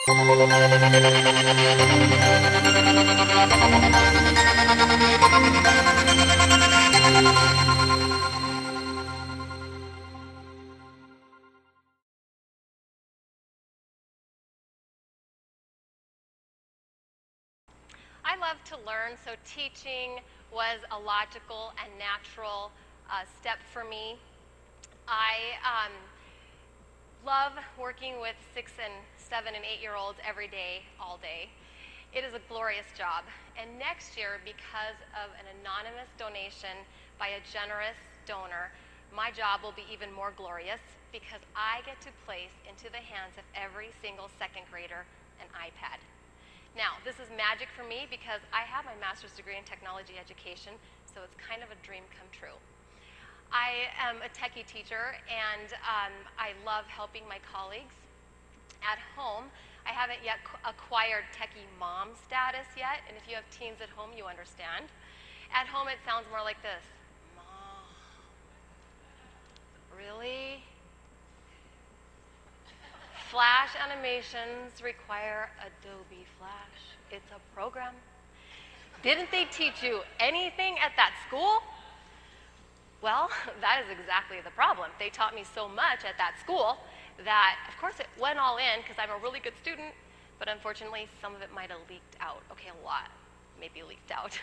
I love to learn, so teaching was a logical and natural step for me. I love working with 6 and 7 and 8-year-olds every day, all day. It is a glorious job. And next year, because of an anonymous donation by a generous donor, my job will be even more glorious because I get to place into the hands of every single second grader an iPad. Now, this is magic for me because I have my master's degree in technology education, so it's kind of a dream come true. I am a techie teacher, and I love helping my colleagues. At home, I haven't yet acquired techie mom status yet, and if you have teens at home, you understand. At home, it sounds more like this. Mom, really? Flash animations require Adobe Flash. It's a program. Didn't they teach you anything at that school? Well, that is exactly the problem. They taught me so much at that school that, of course, it went all in because I'm a really good student, but unfortunately, some of it might have leaked out. Okay, a lot maybe leaked out.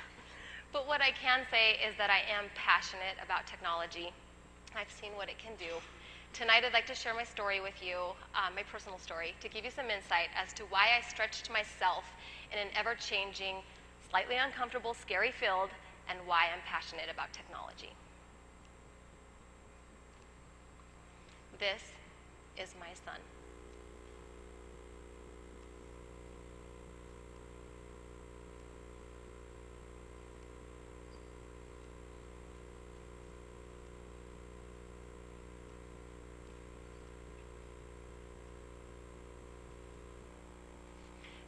But what I can say is that I am passionate about technology. I've seen what it can do. Tonight, I'd like to share my story with you, my personal story, to give you some insight as to why I stretched myself in an ever-changing, slightly uncomfortable, scary field, and why I'm passionate about technology. This is my son.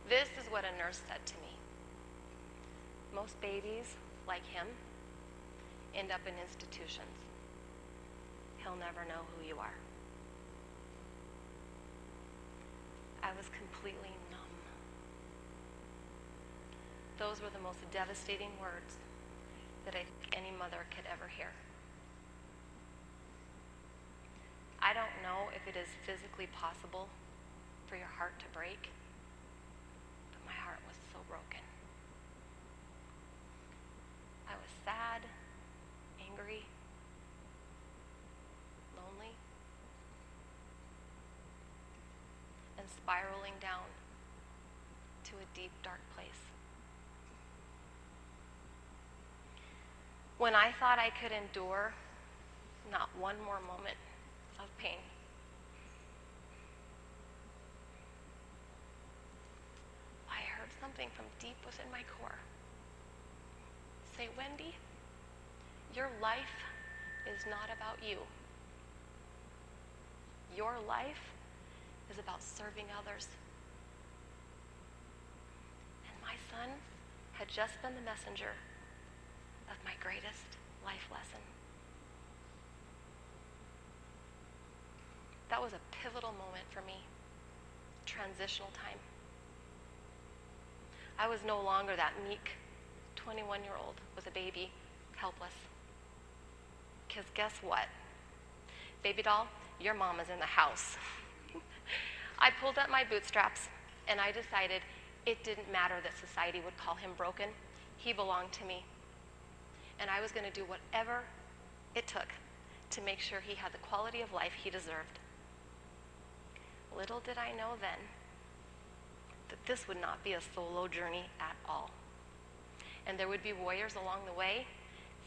This is what a nurse said to me. Most babies, like him, end up in institutions. He'll never know who you are. I was completely numb. Those were the most devastating words that I think any mother could ever hear. I don't know if it is physically possible for your heart to break, but my heart was so broken. I was sad, angry, lonely, and spiraling down to a deep, dark place. When I thought I could endure not one more moment of pain, I heard something from deep within my core say, Wendy, your life is not about you. Your life is about serving others. And my son had just been the messenger of my greatest life lesson. That was a pivotal moment for me, transitional time. I was no longer that meek 21-year-old with a baby, helpless. Because guess what? Baby doll, your mom is in the house. I pulled up my bootstraps and I decided it didn't matter that society would call him broken. He belonged to me. And I was going to do whatever it took to make sure he had the quality of life he deserved. Little did I know then that this would not be a solo journey at all. And there would be warriors along the way,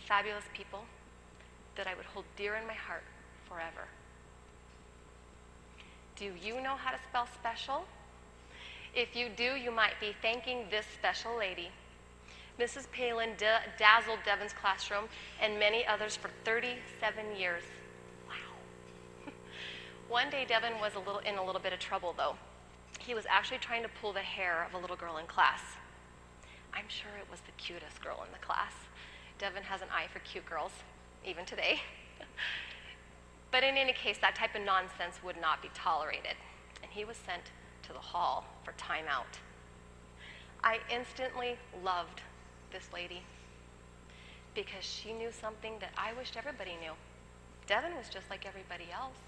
fabulous people that I would hold dear in my heart forever. Do you know how to spell special? If you do, you might be thanking this special lady. Mrs. Palin dazzled Devin's classroom and many others for 37 years. Wow. One day, Devin was in a little bit of trouble, though. He was actually trying to pull the hair of a little girl in class. I'm sure it was the cutest girl in the class. Devin has an eye for cute girls, even today. But in any case, that type of nonsense would not be tolerated, and he was sent to the hall for timeout. I instantly loved this lady because she knew something that I wished everybody knew. Devin was just like everybody else.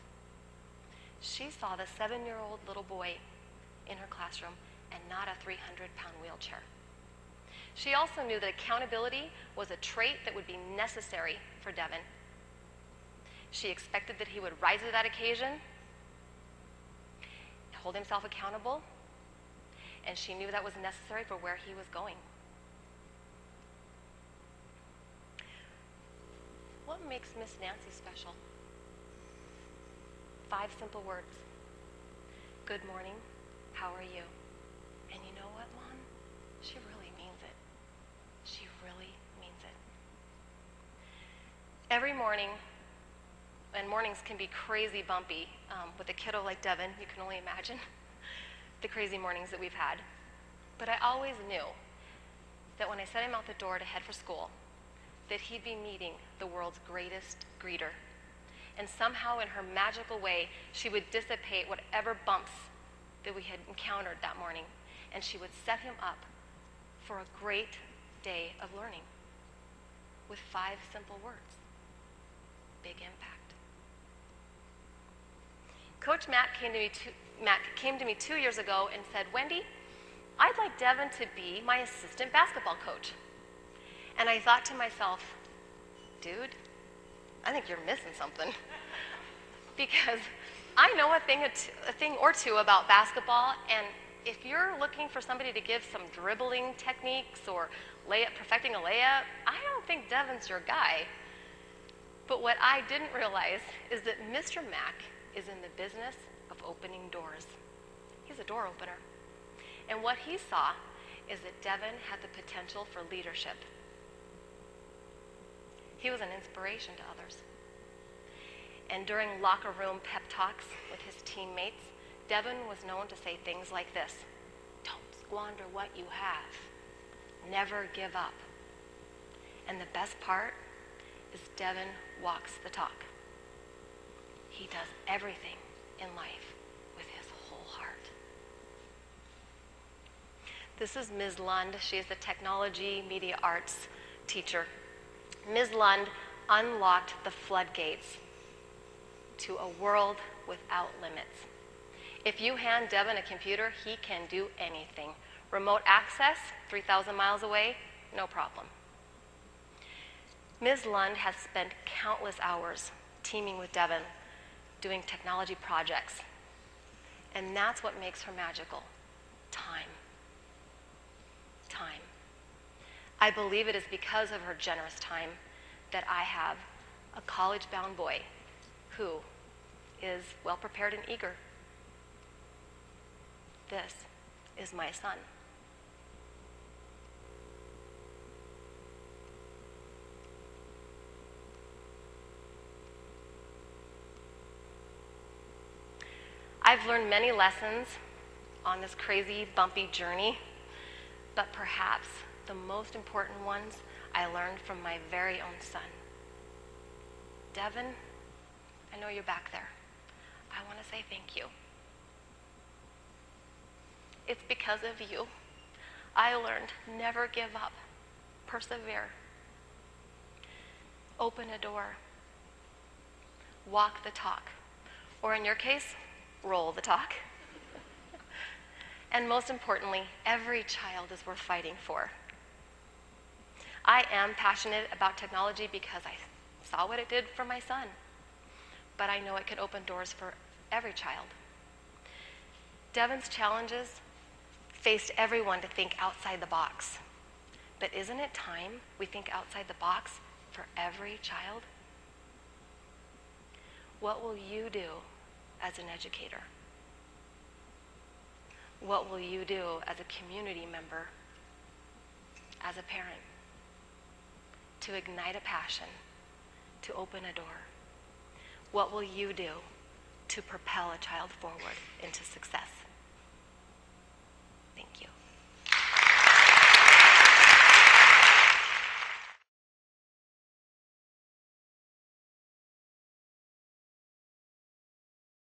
She saw the 7-year-old little boy in her classroom and not a 300-pound wheelchair. She also knew that accountability was a trait that would be necessary for Devin. She expected that he would rise to that occasion, hold himself accountable, and she knew that was necessary for where he was going. What makes Miss Nancy special? 5 simple words. Good morning, how are you? And you know what, Mom? She really means it. She really means it. Every morning, and mornings can be crazy bumpy. With a kiddo like Devin, you can only imagine the crazy mornings that we've had. But I always knew that when I set him out the door to head for school, that he'd be meeting the world's greatest greeter. And somehow in her magical way, she would dissipate whatever bumps that we had encountered that morning, and she would set him up for a great day of learning with 5 simple words. Big impact. Coach Matt came to me 2 years ago and said, Wendy, I'd like Devin to be my assistant basketball coach. And I thought to myself, dude, I think you're missing something. Because I know a thing or two about basketball, and if you're looking for somebody to give some dribbling techniques or perfecting a layup, I don't think Devin's your guy. But what I didn't realize is that Mr. Mack is in the business of opening doors. He's a door opener. And what he saw is that Devin had the potential for leadership. He was an inspiration to others. And during locker room pep talks with his teammates, Devin was known to say things like this: don't squander what you have. Never give up. And the best part is Devin walks the talk. He does everything in life with his whole heart. This is Ms. Lund. She is the technology media arts teacher. Ms. Lund unlocked the floodgates to a world without limits. If you hand Devin a computer, he can do anything. Remote access, 3,000 miles away, no problem. Ms. Lund has spent countless hours teaming with Devin, doing technology projects. And that's what makes her magical. Time. Time. I believe it is because of her generous time that I have a college-bound boy who is well-prepared and eager. This is my son. I've learned many lessons on this crazy, bumpy journey, but perhaps the most important ones I learned from my very own son. Devin, I know you're back there. I want to say thank you. It's because of you I learned never give up, persevere, open a door, walk the talk, or in your case, roll the talk. And most importantly, every child is worth fighting for. I am passionate about technology because I saw what it did for my son, but I know it can open doors for every child. Devin's challenges faced everyone to think outside the box. But isn't it time we think outside the box for every child? What will you do as an educator? What will you do as a community member, as a parent, to ignite a passion, to open a door? What will you do to propel a child forward into success? Thank you.